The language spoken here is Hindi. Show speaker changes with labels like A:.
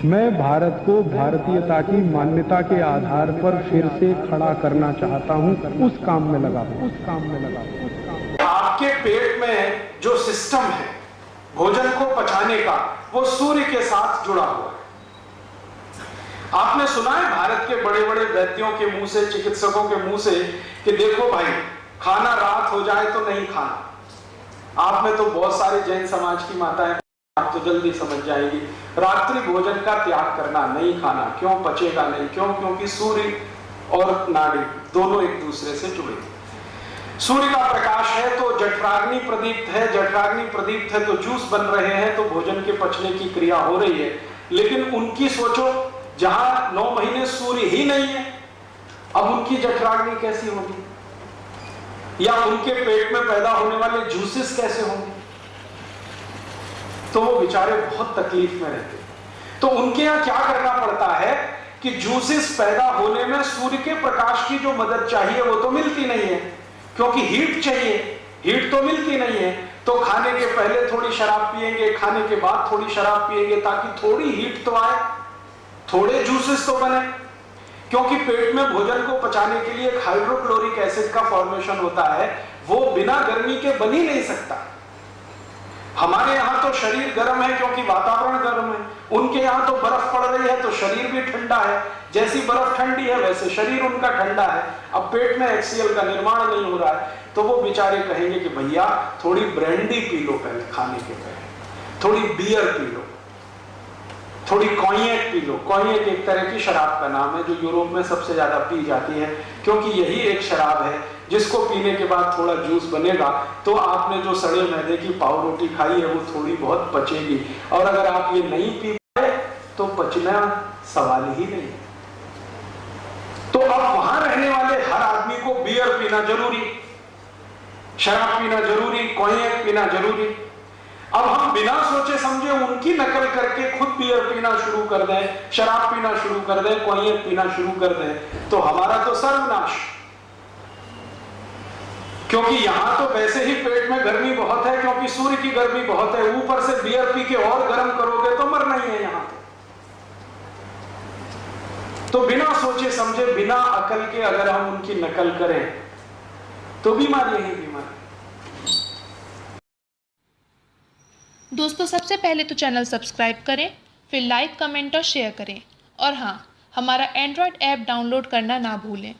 A: मैं भारत को भारतीयता की मान्यता के आधार पर फिर से खड़ा करना चाहता हूं, उस काम में लगा हूं।
B: आपके पेट में जो सिस्टम है भोजन को पचाने का, वो सूर्य के साथ जुड़ा हुआ है। आपने सुना है भारत के बड़े बड़े वैद्यों के मुंह से, चिकित्सकों के मुंह से कि देखो भाई, खाना रात हो जाए तो नहीं खाना। आप में तो बहुत सारे जैन समाज की माताएं, आप तो जल्दी समझ जाएंगी, रात्रि भोजन का त्याग करना, नहीं खाना। क्यों? पचेगा नहीं। क्यों? क्योंकि सूर्य और नाड़ी दोनों एक दूसरे से जुड़े। सूर्य का प्रकाश है तो जठराग्नि प्रदीप्त है, जठराग्नि प्रदीप्त है तो जूस बन रहे हैं, तो भोजन के पचने की क्रिया हो रही है। लेकिन उनकी सोचो, जहां 9 महीने सूर्य ही नहीं है, अब उनकी जठराग्नि कैसी होगी? या उनके पेट में पैदा होने वाले जूसेस कैसे होंगे? तो वो बेचारे बहुत तकलीफ में रहते। तो उनके यहां क्या करना पड़ता है कि जूसेस पैदा होने में सूर्य के प्रकाश की जो मदद चाहिए वो तो मिलती नहीं है, क्योंकि हीट चाहिए, हीट तो मिलती नहीं है। तो खाने के पहले थोड़ी शराब पिएंगे, खाने के बाद थोड़ी शराब पिएंगे, ताकि थोड़ी हीट तो आए, थोड़े जूसेस तो बने। क्योंकि पेट में भोजन को पचाने के लिए हाइड्रोक्लोरिक एसिड का फॉर्मेशन होता है, वो बिना गर्मी के बन ही नहीं सकता। हमारे यहां तो शरीर गर्म है क्योंकि वातावरण गर्म है, उनके यहां तो बर्फ पड़ रही है तो शरीर भी ठंडा है। जैसी बर्फ ठंडी है वैसे शरीर उनका ठंडा है। अब पेट में HCl का निर्माण नहीं हो रहा है, तो वो बेचारे कहेंगे कि भैया थोड़ी ब्रांडी पी लो पहले, खाने के पहले थोड़ी बियर पी लो, थोड़ी कॉन्यैक पी लो। कॉन्यैक एक तरह की शराब का नाम है जो यूरोप में सबसे ज्यादा पी जाती है, क्योंकि यही एक शराब है जिसको पीने के बाद थोड़ा जूस बनेगा तो आपने जो सड़े मैदे की पाव रोटी खाई है वो थोड़ी बहुत पचेगी। और अगर आप ये नहीं पी पाए तो पचना सवाल ही नहीं। तो अब वहां रहने वाले हर आदमी को बियर पीना जरूरी, शराब पीना जरूरी, कॉन्यैक पीना जरूरी। अब हम बिना सोचे समझे उनकी नकल करके खुद बियर पीना शुरू कर दें, शराब पीना शुरू कर दें, कॉन्यैक पीना शुरू कर दें, तो हमारा तो सर्वनाश। क्योंकि यहां तो वैसे ही पेट में गर्मी बहुत है, क्योंकि सूर्य की गर्मी बहुत है, ऊपर से बियर पी के और गर्म करोगे तो मरना ही है यहां तो बिना सोचे समझे, बिना अकल के अगर हम उनकी नकल करें तो बीमारी ही बीमारी।
C: दोस्तों, सबसे पहले तो चैनल सब्सक्राइब करें, फिर लाइक, कमेंट और शेयर करें। और हाँ, हमारा एंड्रॉयड ऐप डाउनलोड करना ना भूलें।